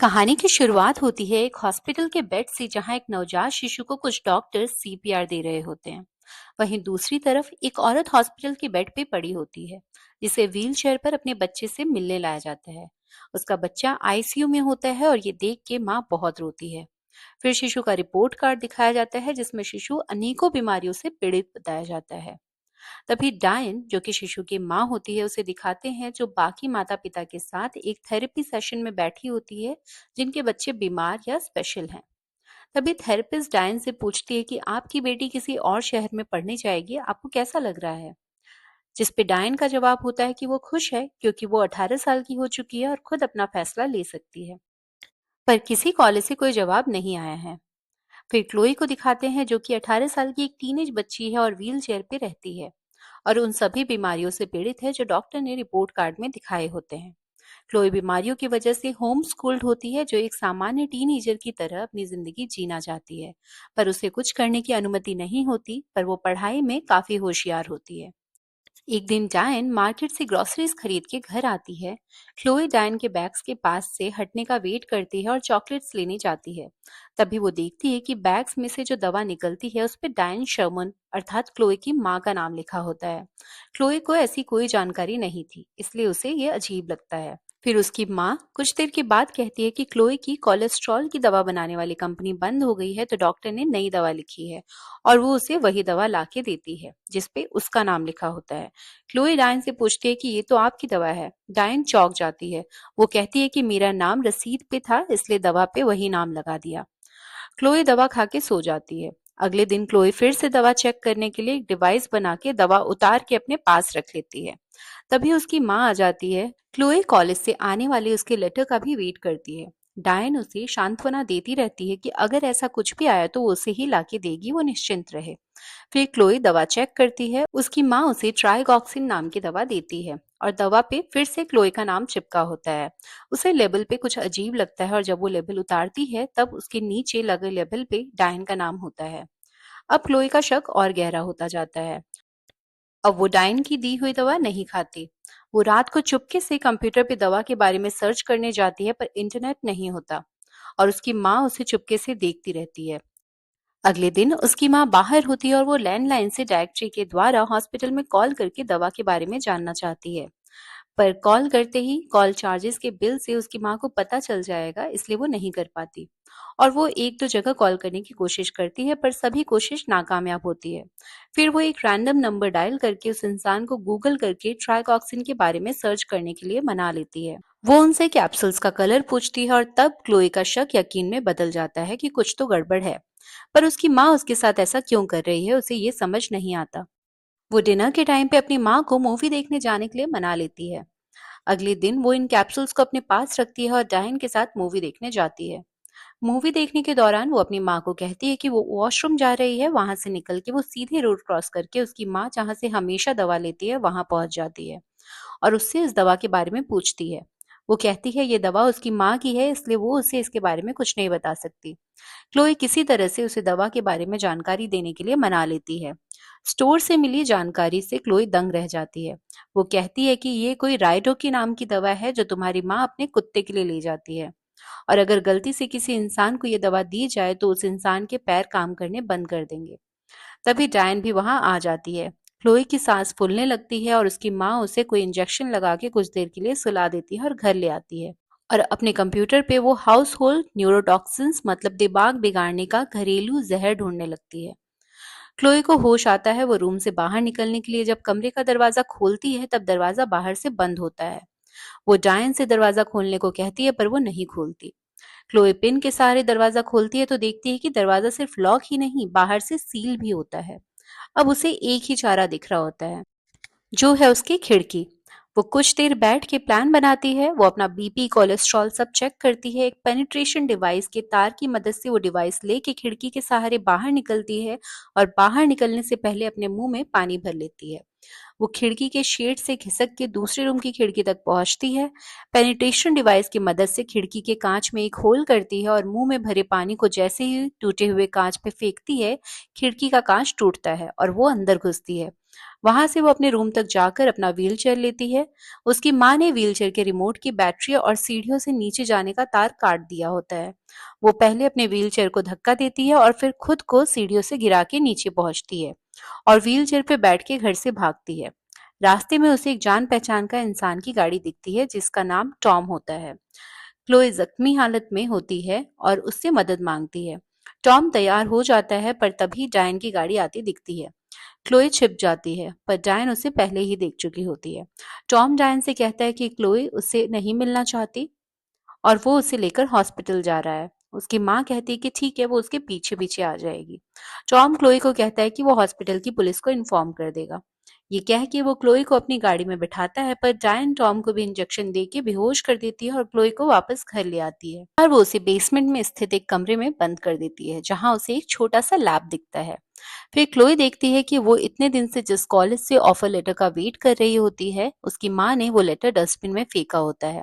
कहानी की शुरुआत होती है एक हॉस्पिटल के बेड से जहां एक नवजात शिशु को कुछ डॉक्टर सीपीआर दे रहे होते हैं। वहीं दूसरी तरफ एक औरत हॉस्पिटल के बेड पे पड़ी होती है, जिसे व्हील चेयर पर अपने बच्चे से मिलने लाया जाता है। उसका बच्चा आईसीयू में होता है और ये देख के माँ बहुत रोती है। फिर शिशु का रिपोर्ट कार्ड दिखाया जाता है, जिसमें शिशु अनेकों बीमारियों से पीड़ित बताया जाता है। तभी डायन, जो कि शिशु की माँ होती है, उसे दिखाते हैं, जो बाकी माता पिता के साथ एक थेरेपी सेशन में बैठी होती है, जिनके बच्चे बीमार या स्पेशल हैं। तभी थेरेपिस्ट डायन से पूछती है कि आपकी बेटी किसी और शहर में पढ़ने जाएगी, आपको कैसा लग रहा है? जिस पे डायन का जवाब होता है कि वो खुश है, क्योंकि वो 18 साल की हो चुकी है और खुद अपना फैसला ले सकती है। पर किसी कॉलेज से कोई जवाब नहीं आया है। फिर क्लोई को दिखाते हैं, जो कि 18 साल की एक टीनेज बच्ची है और व्हील चेयर पे रहती है और उन सभी बीमारियों से पीड़ित है जो डॉक्टर ने रिपोर्ट कार्ड में दिखाए होते हैं। क्लोई बीमारियों की वजह से होम स्कूल्ड होती है, जो एक सामान्य टीनेजर की तरह अपनी जिंदगी जीना चाहती है, पर उसे कुछ करने की अनुमति नहीं होती। पर वो पढ़ाई में काफी होशियार होती है। एक दिन डायन मार्केट से ग्रोसरीज खरीद के घर आती है। क्लोई डायन के बैग्स के पास से हटने का वेट करती है और चॉकलेट्स लेने जाती है। तभी वो देखती है कि बैग्स में से जो दवा निकलती है उस पर डायन शर्मन अर्थात क्लोई की माँ का नाम लिखा होता है। क्लोई को ऐसी कोई जानकारी नहीं थी, इसलिए उसे ये अजीब लगता है। फिर उसकी माँ कुछ देर के बाद कहती है कि क्लोई की कोलेस्ट्रॉल की दवा बनाने वाली कंपनी बंद हो गई है, तो डॉक्टर ने नई दवा लिखी है और वो उसे वही दवा लाके देती है जिसपे उसका नाम लिखा होता है। क्लोई डायन से पूछती है कि ये तो आपकी दवा है। डायन चौंक जाती है। वो कहती है कि मेरा नाम रसीद पे था, इसलिए दवा पे वही नाम लगा दिया। क्लोई दवा खा के सो जाती है। अगले दिन क्लोई फिर से दवा चेक करने के लिए एक डिवाइस बना के दवा उतार के अपने पास रख लेती है। तभी उसकी माँ आ जाती है। क्लोई कॉलेज से आने वाले उसके लेटर का भी वेट करती है। डायन उसे सांत्वना देती रहती है कि अगर ऐसा कुछ भी आया तो वो उसे ही लाके देगी, वो निश्चिंत रहे। फिर क्लोई दवा चेक करती है। उसकी माँ उसे ट्राइगॉक्सिन नाम की दवा देती है और दवा पे फिर से क्लोई का नाम चिपका होता है। उसे लेबल पे कुछ अजीब लगता है और जब वो लेबल उतारती है तब उसके नीचे लगे लेबल पे डायन का नाम होता है। अब क्लोई का शक और गहरा होता जाता है। अब वो डायन की दी हुई दवा नहीं खाती। वो रात को चुपके से कंप्यूटर पे दवा के बारे में सर्च करने जाती है, पर इंटरनेट नहीं होता और उसकी माँ उसे चुपके से देखती रहती है। अगले दिन उसकी माँ बाहर होती है और वो लैंडलाइन से डायरेक्टरी के द्वारा हॉस्पिटल में कॉल करके दवा के बारे में जानना चाहती है। पर कॉल करते ही कॉल चार्जेस के बिल से उसकी माँ को पता चल जाएगा, इसलिए वो नहीं कर पाती और वो एक दो जगह कॉल करने की कोशिश करती है, पर सभी कोशिश नाकामयाब होती है। फिर वो एक रैंडम नंबर डायल करके उस इंसान को गूगल करके ट्राइकॉक्सिन के बारे में सर्च करने के लिए मना लेती है। वो उनसे कैप्सूल्स का कलर पूछती है और तब क्लोई का शक यकीन में बदल जाता है कि कुछ तो गड़बड़ है। पर उसकी माँ उसके साथ ऐसा क्यों कर रही है, उसे ये समझ नहीं आता। वो डिनर के टाइम पे अपनी माँ को मूवी देखने जाने के लिए मना लेती है। अगले दिन वो इन कैप्सूल्स को अपने पास रखती है और डायन के साथ मूवी देखने जाती है। मूवी देखने के दौरान वो अपनी माँ को कहती है कि वो वॉशरूम जा रही है। वहां से निकल के वो सीधे रोड क्रॉस करके उसकी माँ जहाँ से हमेशा दवा लेती है वहां पहुंच जाती है और उससे इस दवा के बारे में पूछती है। वो कहती है ये दवा उसकी माँ की है, इसलिए वो उसे इसके बारे में कुछ नहीं बता सकती। क्लोई किसी तरह से उसे दवा के बारे में जानकारी देने के लिए मना लेती है। स्टोर से मिली जानकारी से क्लोई दंग रह जाती है। वो कहती है कि ये कोई राइडोकी नाम की दवा है जो तुम्हारी माँ अपने कुत्ते के लिए ले जाती है और अगर गलती से किसी इंसान को ये दवा दी जाए तो उस इंसान के पैर काम करने बंद कर देंगे। तभी डायन भी वहां आ जाती है। क्लोई की सांस फूलने लगती है और उसकी माँ उसे कोई इंजेक्शन लगा के कुछ देर के लिए सुला देती है और घर ले आती है और अपने कंप्यूटर पे वो हाउस होल्ड न्यूरोटॉक्सिन्स मतलब दिमाग बिगाड़ने का घरेलू जहर ढूंढने लगती है। क्लोई को होश आता है। वो रूम से बाहर निकलने के लिए जब कमरे का दरवाजा खोलती है तब दरवाजा बाहर से बंद होता है। वो डायन से दरवाजा खोलने को कहती है, पर वो नहीं खोलती। क्लोई पिन के सहारे दरवाजा खोलती है तो देखती है कि दरवाजा सिर्फ लॉक ही नहीं, बाहर से सील भी होता है। अब उसे एक ही चारा दिख रहा होता है, जो है उसकी खिड़की। वो कुछ देर बैठ के प्लान बनाती है। वो अपना बीपी कोलेस्ट्रॉल सब चेक करती है। एक पेनिट्रेशन डिवाइस के तार की मदद से वो डिवाइस लेके खिड़की के सहारे बाहर निकलती है और बाहर निकलने से पहले अपने मुंह में पानी भर लेती है। वो खिड़की के शेड से खिसक के दूसरे रूम की खिड़की तक पहुंचती है। पेनिट्रेशन डिवाइस की मदद से खिड़की के कांच में एक होल करती है और मुंह में भरे पानी को जैसे ही टूटे हुए कांच पे फेंकती है, खिड़की का कांच टूटता है और वो अंदर घुसती है। वहां से वो अपने रूम तक जाकर अपना व्हीलचेयर लेती है। उसकी माँ ने व्हीलचेयर के रिमोट की बैटरी और सीढ़ियों से नीचे जाने का तार काट दिया होता है। वो पहले अपने व्हीलचेयर को धक्का देती है और फिर खुद को सीढ़ियों से गिरा के नीचे पहुंचती है और व्हीलचेयर पे बैठ के घर से भागती है। रास्ते में उसे एक जान पहचान का इंसान की गाड़ी दिखती है जिसका नाम टॉम होता है। क्लोए जख्मी हालत में होती है और उससे मदद मांगती है। टॉम तैयार हो जाता है पर तभी डायन की गाड़ी आती दिखती है। क्लोए छिप जाती है पर डायन उसे पहले ही देख चुकी होती है। टॉम डायन से कहता है कि क्लोए उससे नहीं मिलना चाहती और वो उसे लेकर हॉस्पिटल जा रहा है। उसकी माँ कहती है कि ठीक है, वो उसके पीछे पीछे आ जाएगी। टॉम क्लोई को कहता है कि वो हॉस्पिटल की पुलिस को इन्फॉर्म कर देगा। ये कह के वो क्लोई को अपनी गाड़ी में बिठाता है पर डायन टॉम को भी इंजेक्शन दे के बेहोश कर देती है और क्लोई को वापस घर ले आती है और वो उसे बेसमेंट में स्थित एक कमरे में बंद कर देती है जहां उसे एक छोटा सा लैब दिखता है। फिर क्लोई देखती है कि वो इतने दिन से जिस कॉलेज से ऑफर लेटर का वेट कर रही होती है, उसकी माँ ने वो लेटर डस्टबिन में फेंका होता है।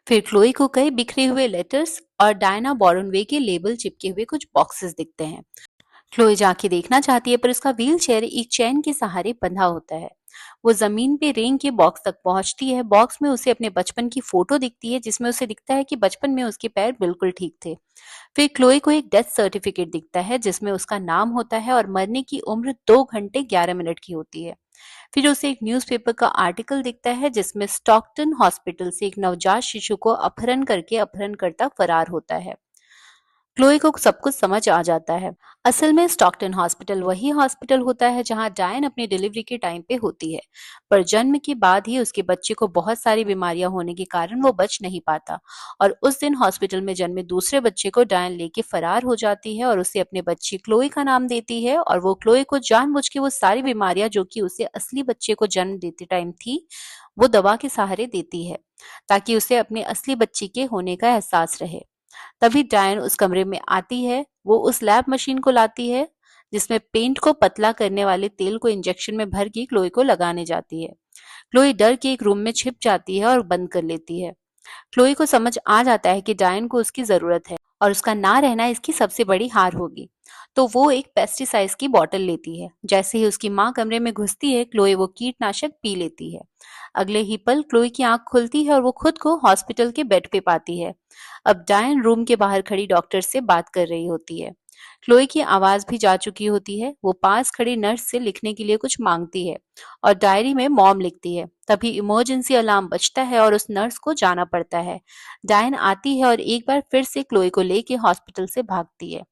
फिर क्लोई को कई बिखरे हुए लेटर्स और डायना बॉर्नवे के लेबल चिपके हुए कुछ बॉक्सेस दिखते हैं। क्लोई जाके देखना चाहती है पर उसका व्हील चेयर एक चैन के सहारे बंधा होता है। वो जमीन पे रेंग के बॉक्स तक पहुंचती है। बॉक्स में उसे अपने बचपन की फोटो दिखती है जिसमें उसे दिखता है कि बचपन में उसके पैर बिल्कुल ठीक थे। फिर क्लोई को एक डेथ सर्टिफिकेट दिखता है जिसमें उसका नाम होता है और मरने की उम्र 2 घंटे 11 मिनट की होती है। फिर उसे एक न्यूज़पेपर का आर्टिकल दिखता है जिसमें स्टॉकटन हॉस्पिटल से एक नवजात शिशु को अपहरण करके अपहरणकर्ता फरार होता है। क्लोई को सब कुछ समझ आ जाता है। असल में स्टॉकटन हॉस्पिटल वही हॉस्पिटल होता है जहां डायन अपनी डिलीवरी के टाइम पे होती है, पर जन्म के बाद ही उसके बच्चे को बहुत सारी बीमारियां होने के कारण वो बच नहीं पाता और उस दिन हॉस्पिटल में जन्मे दूसरे बच्चे को डायन लेके फरार हो जाती है और उसे अपने बच्ची क्लोई का नाम देती है और वो क्लोई को जानबूझ के वो सारी बीमारियां जो कि उसे असली बच्चे को जन्म देते टाइम थी, वो दवा के सहारे देती है ताकि उसे अपने असली बच्ची के होने का एहसास रहे। तभी डायन उस कमरे में आती है। वो उस लैब मशीन को लाती है जिसमें पेंट को पतला करने वाले तेल को इंजेक्शन में भर के क्लोई को लगाने जाती है। क्लोई डर के एक रूम में छिप जाती है और बंद कर लेती है। क्लोई को समझ आ जाता है कि डायन को उसकी जरूरत है और उसका ना रहना इसकी सबसे बड़ी हार होगी। तो वो एक पेस्टिसाइड्स की बोतल लेती है। जैसे ही उसकी माँ कमरे में घुसती है, क्लोई वो कीटनाशक पी लेती है। अगले ही पल क्लोई की आंख खुलती है और वो खुद को हॉस्पिटल के बेड पे पाती है। अब डायन रूम के बाहर खड़ी डॉक्टर से बात कर रही होती है। क्लोई की आवाज भी जा चुकी होती है। वो पास खड़ी नर्स से लिखने के लिए कुछ मांगती है और डायरी में मॉम लिखती है। तभी इमरजेंसी अलार्म बजता है और उस नर्स को जाना पड़ता है। डायन आती है और एक बार फिर से क्लोई को लेके हॉस्पिटल से भागती है,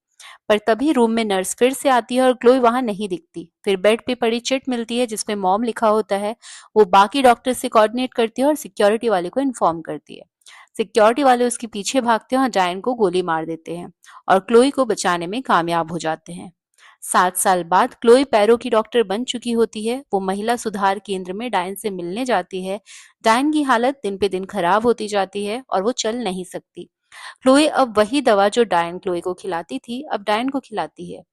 पर तभी रूम में नर्स फिर से आती है और क्लोई वहां नहीं दिखती। फिर बेड पे पड़ी चिट मिलती है जिसमें मॉम लिखा होता है। वो बाकी डॉक्टर से कोऑर्डिनेट करती है और सिक्योरिटी वाले को इन्फॉर्म करती है। सिक्योरिटी वाले उसके पीछे भागते हैं और डायन को गोली मार देते हैं और क्लोई को बचाने में कामयाब हो जाते हैं। 7 साल बाद क्लोई पैरों की डॉक्टर बन चुकी होती है। वो महिला सुधार केंद्र में डायन से मिलने जाती है। डायन की हालत दिन पे दिन खराब होती जाती है और वो चल नहीं सकती। क्लोई अब वही दवा जो डायन क्लोई को खिलाती थी, अब डायन को खिलाती है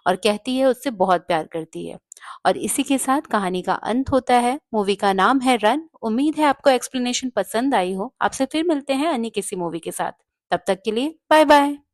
और कहती है उससे बहुत प्यार करती है। और इसी के साथ कहानी का अंत होता है। मूवी का नाम है रन। उम्मीद है आपको एक्सप्लेनेशन पसंद आई हो। आपसे फिर मिलते हैं अन्य किसी मूवी के साथ। तब तक के लिए बाय बाय।